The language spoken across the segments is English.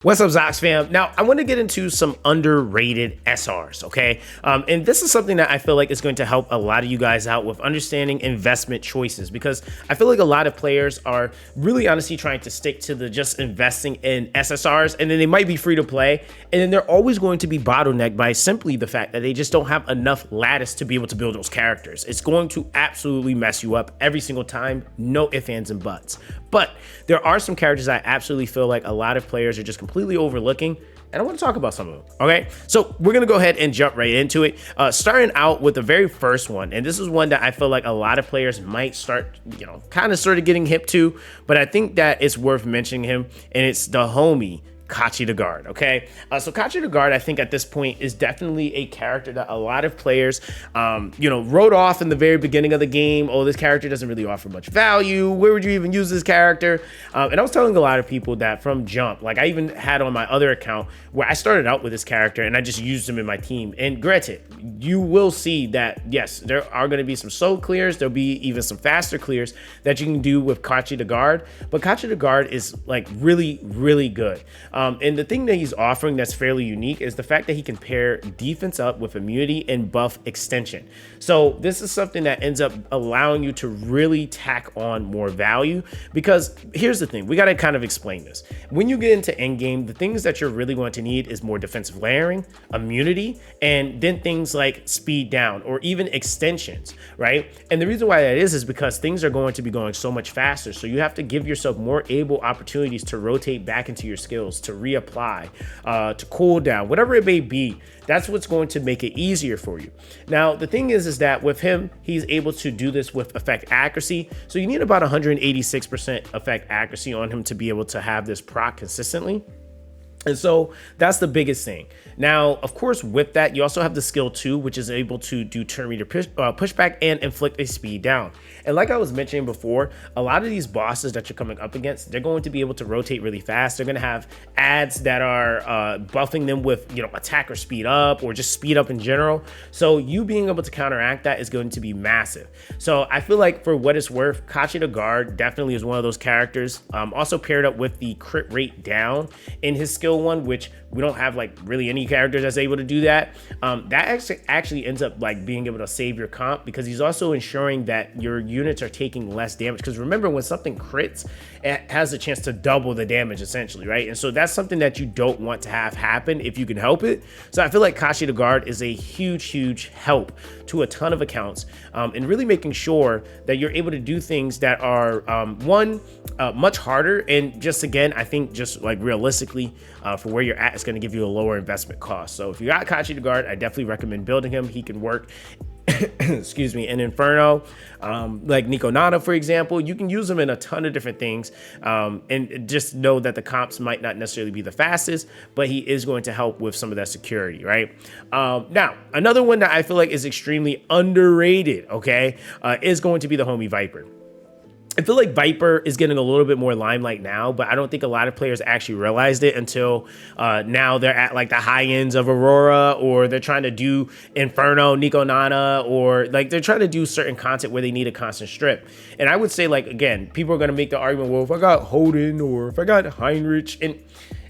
What's up, Zox fam? Now, I want to get into some underrated SRs, okay? And this is something that I feel like is going to help a lot of you guys out with understanding investment choices, because I feel like a lot of players are really honestly trying to stick to the just investing in SSRs, and then they might be free to play, and then they're always going to be bottlenecked by simply the fact that they just don't have enough lattice to be able to build those characters. It's going to absolutely mess you up every single time, no ifs, ands, and buts. But there are some characters I absolutely feel like a lot of players are just completely overlooking, and I want to talk about some of them. Okay, so we're gonna go ahead and jump right into it, starting out with the very first one, and this is one that I feel like a lot of players might start, kind of sort of getting hip to, but I think that it's worth mentioning him, and it's the homie Kachi the Guard. Okay, so Kachi the Guard, I think at this point is definitely a character that a lot of players, wrote off in the very beginning of the game. Oh, this character doesn't really offer much value. Where would you even use this character? And I was telling a lot of people that from jump, like I even had on my other account where I started out with this character and I just used him in my team. And granted, you will see that yes, there are going to be some slow clears. There'll be even some faster clears that you can do with Kachi the Guard. But Kachi the Guard is like really, really good. And the thing that he's offering that's fairly unique is the fact that he can pair defense up with immunity and buff extension. So this is something that ends up allowing you to really tack on more value, because here's the thing, we got to kind of explain this. When you get into endgame, the things that you're really going to need is more defensive layering, immunity, and then things like speed down or even extensions, right? And the reason why that is because things are going to be going so much faster. So you have to give yourself more able opportunities to rotate back into your skills, to reapply, to cool down, whatever it may be. That's what's going to make it easier for you. Now, the thing is that with him, he's able to do this with effect accuracy. So you need about 186% effect accuracy on him to be able to have this proc consistently. And so that's the biggest thing. Now, of course, with that, you also have the skill 2, which is able to do turn meter pushback and inflict a speed down. And like I was mentioning before, a lot of these bosses that you're coming up against, they're going to be able to rotate really fast. They're going to have ads that are buffing them with, attack or speed up, or just speed up in general. So you being able to counteract that is going to be massive. So I feel like for what it's worth, Kachi the Guard definitely is one of those characters. Also paired up with the crit rate down in his skill 1, which we don't have like really any characters that's able to do that. That actually ends up like being able to save your comp, because he's also ensuring that your units are taking less damage. Because remember, when something crits, it has a chance to double the damage essentially, right? And so that's something that you don't want to have happen if you can help it. So I feel like Kachi the Guard is a huge help to a ton of accounts, and really making sure that you're able to do things that are much harder, and just again, I think just like realistically, for where you're at, it's going to give you a lower investment cost. So if you got Kachi the Guard, I definitely recommend building him. He can work excuse me, in Inferno, like Nico Nana, for example. You can use them in a ton of different things, and just know that the comps might not necessarily be the fastest, but he is going to help with some of that security, right? Now, another one that I feel like is extremely underrated, okay, is going to be the homie Viper. I feel like Viper is getting a little bit more limelight now, but I don't think a lot of players actually realized it until now they're at like the high ends of Aurora, or they're trying to do Inferno, Nico Nana, or like they're trying to do certain content where they need a constant strip. And I would say, like, again, people are going to make the argument, well, if I got Holden or if I got Heinrich, and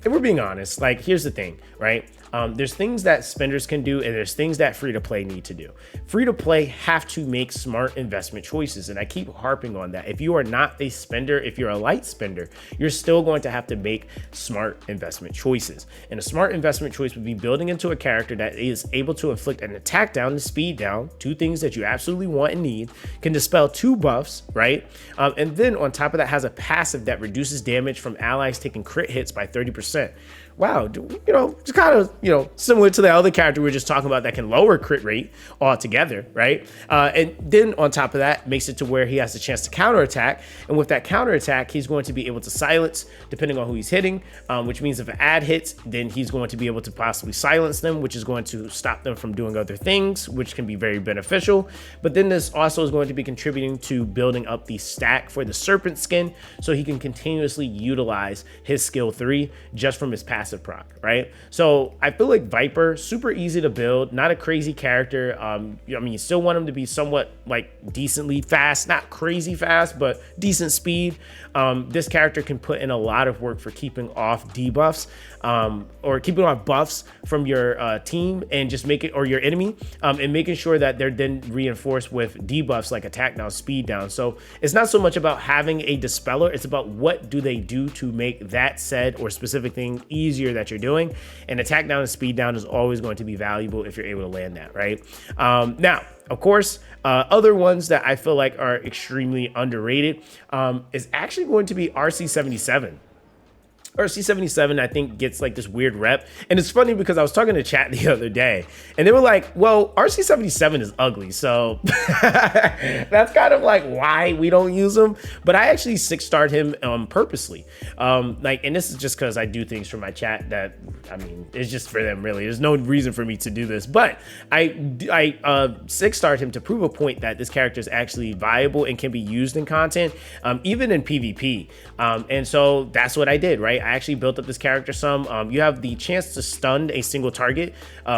we're being honest, like, here's the thing, right? There's things that spenders can do, and there's things that free-to-play need to do. Free-to-play have to make smart investment choices, and I keep harping on that. If you are not a spender, if you're a light spender, you're still going to have to make smart investment choices. And a smart investment choice would be building into a character that is able to inflict an attack down and speed down, 2 things that you absolutely want and need, can dispel 2 buffs, right? And then on top of that has a passive that reduces damage from allies taking crit hits by 30%. Wow, it's kind of, similar to the other character we were just talking about that can lower crit rate altogether, right? And then on top of that, makes it to where he has the chance to counterattack. And with that counterattack, he's going to be able to silence, depending on who he's hitting, which means if an ad hits, then he's going to be able to possibly silence them, which is going to stop them from doing other things, which can be very beneficial. But then this also is going to be contributing to building up the stack for the serpent skin, so he can continuously utilize his skill 3 just from his passive proc, right? So I I feel like Viper, super easy to build, not a crazy character. I mean, you still want him to be somewhat like decently fast, not crazy fast, but decent speed. This character can put in a lot of work for keeping off debuffs, or keeping off buffs from your team and just make it, or your enemy, and making sure that they're then reinforced with debuffs like attack down, speed down. So it's not so much about having a dispeller, it's about what do they do to make that said or specific thing easier that you're doing. And attack down and speed down is always going to be valuable if you're able to land that, right? Now, of course, other ones that I feel like are extremely underrated is actually going to be RC77. RC77, I think, gets like this weird rep. And it's funny because I was talking to chat the other day and they were like, well, RC77 is ugly. So that's kind of like why we don't use him. But I actually 6-starred him purposely. And this is just because I do things for my chat that, I mean, it's just for them really. There's no reason for me to do this. But I 6-starred him to prove a point that this character is actually viable and can be used in content, even in PvP. And so that's what I did, right? I actually built up this character some. You have the chance to stun a single target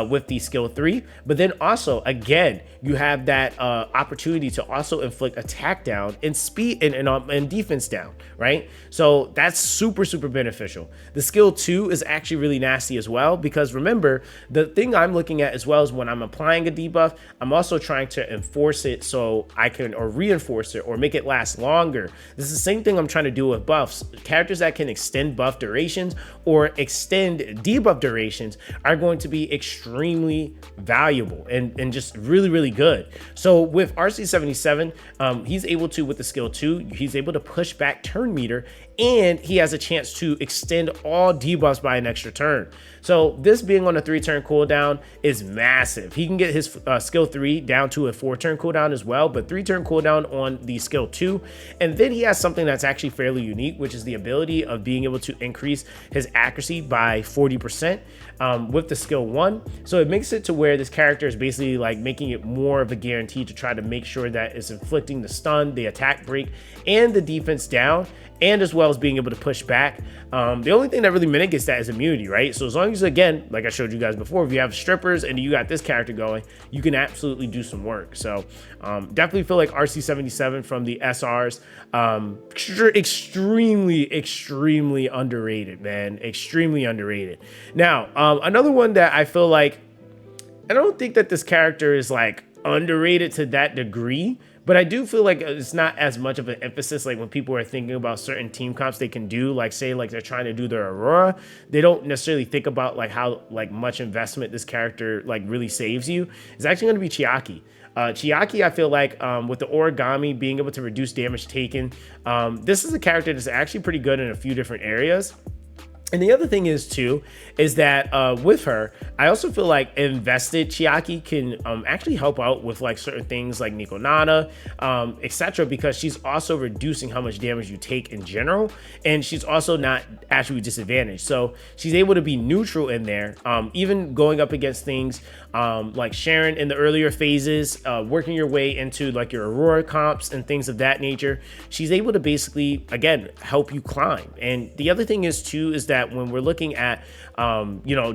with the skill 3, but then also, again, you have that opportunity to also inflict attack down and speed and defense down, right? So that's super, super beneficial. The skill 2 is actually really nasty as well, because remember, the thing I'm looking at as well is when I'm applying a debuff, I'm also trying to enforce it so I can, or reinforce it, or make it last longer. This is the same thing I'm trying to do with buffs. Characters that can extend buff durations or extend debuff durations are going to be extremely valuable and just really, really good. So with RC77, he's able to, with the skill 2, he's able to push back turn meter, and he has a chance to extend all debuffs by an extra turn. So this being on a 3-turn cooldown is massive. He can get his skill 3 down to a 4-turn cooldown as well, but 3-turn cooldown on the skill 2. And then he has something that's actually fairly unique, which is the ability of being able to increase his accuracy by 40% with the skill 1. So it makes it to where this character is basically like making it more of a guarantee to try to make sure that it's inflicting the stun, the attack break, and the defense down, and as well as being able to push back. The only thing that really mitigates that is immunity, right? So as long as, again, like I showed you guys before, if you have strippers and you got this character going, you can absolutely do some work. So definitely feel like RC77 from the SRs, extremely underrated, man. Extremely underrated. Now, another one that I feel like, I don't think that this character is like underrated to that degree, but I do feel like it's not as much of an emphasis. Like when people are thinking about certain team comps they can do, like say like they're trying to do their Aurora, they don't necessarily think about like how like much investment this character like really saves you. It's actually going to be Chiaki. Chiaki, I feel like with the origami being able to reduce damage taken, this is a character that's actually pretty good in a few different areas. And the other thing is too, is that with her, I also feel like invested Chiaki can actually help out with like certain things like Nico Nana, etc., because she's also reducing how much damage you take in general, and she's also not actually disadvantaged. So she's able to be neutral in there, even going up against things like Sharon in the earlier phases, working your way into like your Aurora comps and things of that nature. She's able to basically, again, help you climb. And the other thing is too, is that when we're looking at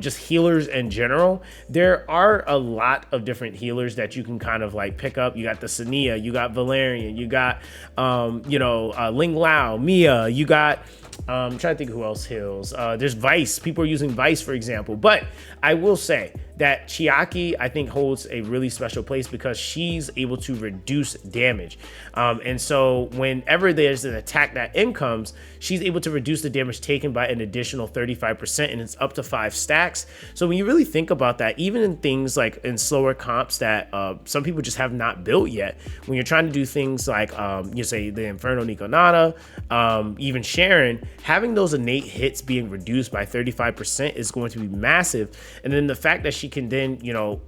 just healers in general, there are a lot of different healers that you can kind of like pick up. You got the Sania, you got Valerian, you got Ling Lao, Mia, you got I'm trying to think who else heals. There's Vice. People are using Vice, for example. But I will say that Chiaki, I think, holds a really special place because she's able to reduce damage. And so whenever there's an attack that incomes, she's able to reduce the damage taken by an additional 35%, and it's up to 5 stacks. So when you really think about that, even in things like in slower comps that some people just have not built yet, when you're trying to do things like, you say the Inferno Nico Nana, even Sharon, having those innate hits being reduced by 35% is going to be massive. And then the fact that she can then,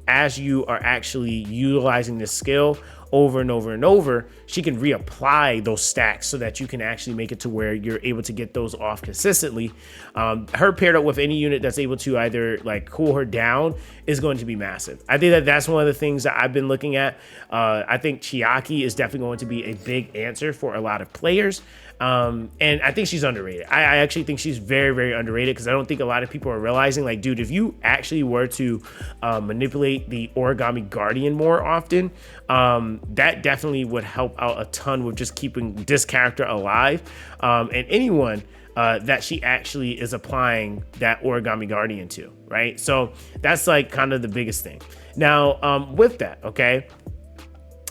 as you are actually utilizing this skill over and over and over, she can reapply those stacks so that you can actually make it to where you're able to get those off consistently. Her paired up with any unit that's able to either like cool her down is going to be massive. I think that that's one of the things that I've been looking at. I think Chiaki is definitely going to be a big answer for a lot of players. And I think she's underrated. I actually think she's very, very underrated, because I don't think a lot of people are realizing, like, dude, if you actually were to manipulate the Origami Guardian more often, that definitely would help out a ton with just keeping this character alive, and anyone that she actually is applying that Origami Guardian to, right? So that's like kind of the biggest thing. Now, with that, okay,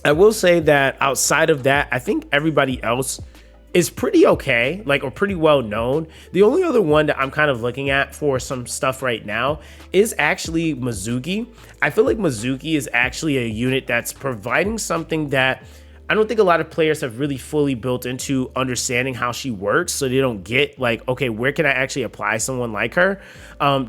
I will say that outside of that, I think everybody else is pretty okay, like, or pretty well known. The only other one that I'm kind of looking at for some stuff right now is actually Mizuki. I feel like Mizuki is actually a unit that's providing something that I don't think a lot of players have really fully built into understanding how she works, so they don't get like, okay, where can I actually apply someone like her?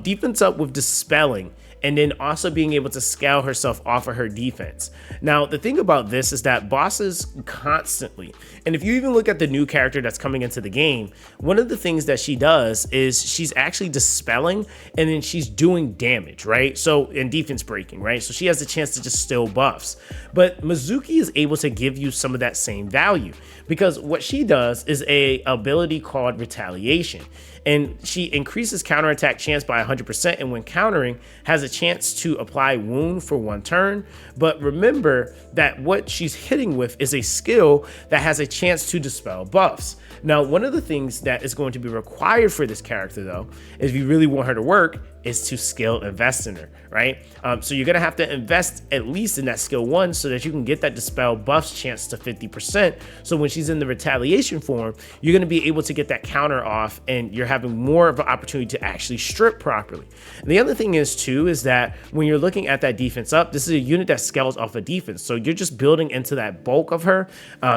Defense up with dispelling, and then also being able to scale herself off of her defense. Now, the thing about this is that bosses constantly, and if you even look at the new character that's coming into the game, one of the things that she does is she's actually dispelling, and then she's doing damage, right? So, and defense breaking, right? So she has the chance to just steal buffs. But Mizuki is able to give you some of that same value, because what she does is a ability called retaliation, and she increases counterattack chance by 100%, and when countering has a chance to apply wound for 1 turn. But remember that what she's hitting with is a skill that has a chance to dispel buffs. Now, one of the things that is going to be required for this character, though, if you really want her to work, is to skill invest in her, right? So you're gonna have to invest at least in that skill 1 so that you can get that dispel buffs chance to 50%. So when she's in the retaliation form, you're gonna be able to get that counter off, and you're having more of an opportunity to actually strip properly. And the other thing is too, is that when you're looking at that defense up, this is a unit that scales off of defense. So you're just building into that bulk of her,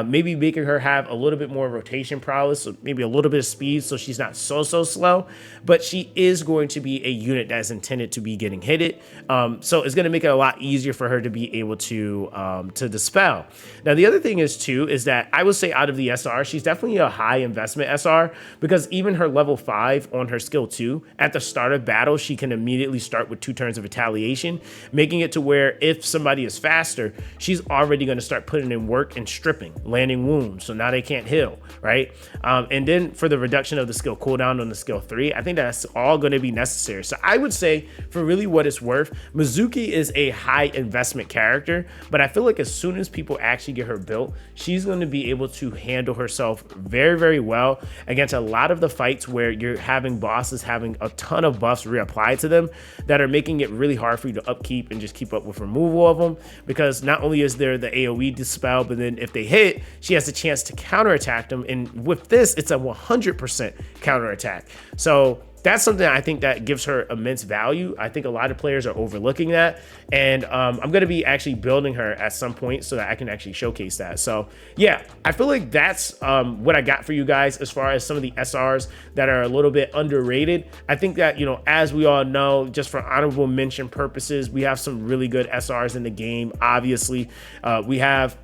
maybe making her have a little bit more rotation prowess, so maybe a little bit of speed, so she's not so slow, but she is going to be a unit that is intended to be getting hitted. So it's going to make it a lot easier for her to be able to dispel. Now, the other thing is too, is that I would say out of the SR, she's definitely a high investment SR, because even her level 5 on her skill 2, at the start of battle, she can immediately start with 2 turns of retaliation, making it to where if somebody is faster, she's already going to start putting in work and stripping, landing wounds, so now they can't heal, right? And then for the reduction of the skill cooldown on the skill 3, I think that's all going to be necessary. So I would say, for really what it's worth, Mizuki is a high investment character, but I feel like as soon as people actually get her built, she's going to be able to handle herself very, very well against a lot of the fights where you're having bosses having a ton of buffs reapplied to them that are making it really hard for you to upkeep and just keep up with removal of them, because not only is there the AoE dispel, but then if they hit, she has a chance to counterattack them, and with this, it's a 100% counterattack. So that's something I think that gives her immense value. I think a lot of players are overlooking that, and I'm going to be actually building her at some point so that I can actually showcase that. So yeah, I feel like that's what I got for you guys as far as some of the SRs that are a little bit underrated. I think that, you know, as we all know, just for honorable mention purposes, we have some really good SRs in the game. Obviously, we have,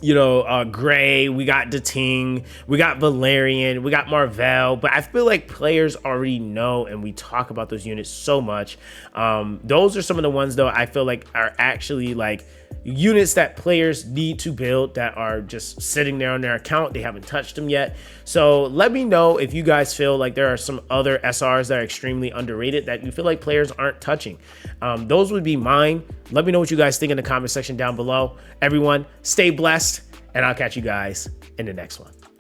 you know, Gray, we got Dating, we got Valerian, we got Marvel, but I feel like players already know, and we talk about those units so much. Those are some of the ones, though, I feel like are actually like units that players need to build, that are just sitting there on their account. They haven't touched them yet. So let me know if you guys feel like there are some other SRs that are extremely underrated that you feel like players aren't touching. Those would be mine. Let me know what you guys think in the comment section down below. Everyone, stay blessed, and I'll catch you guys in the next one.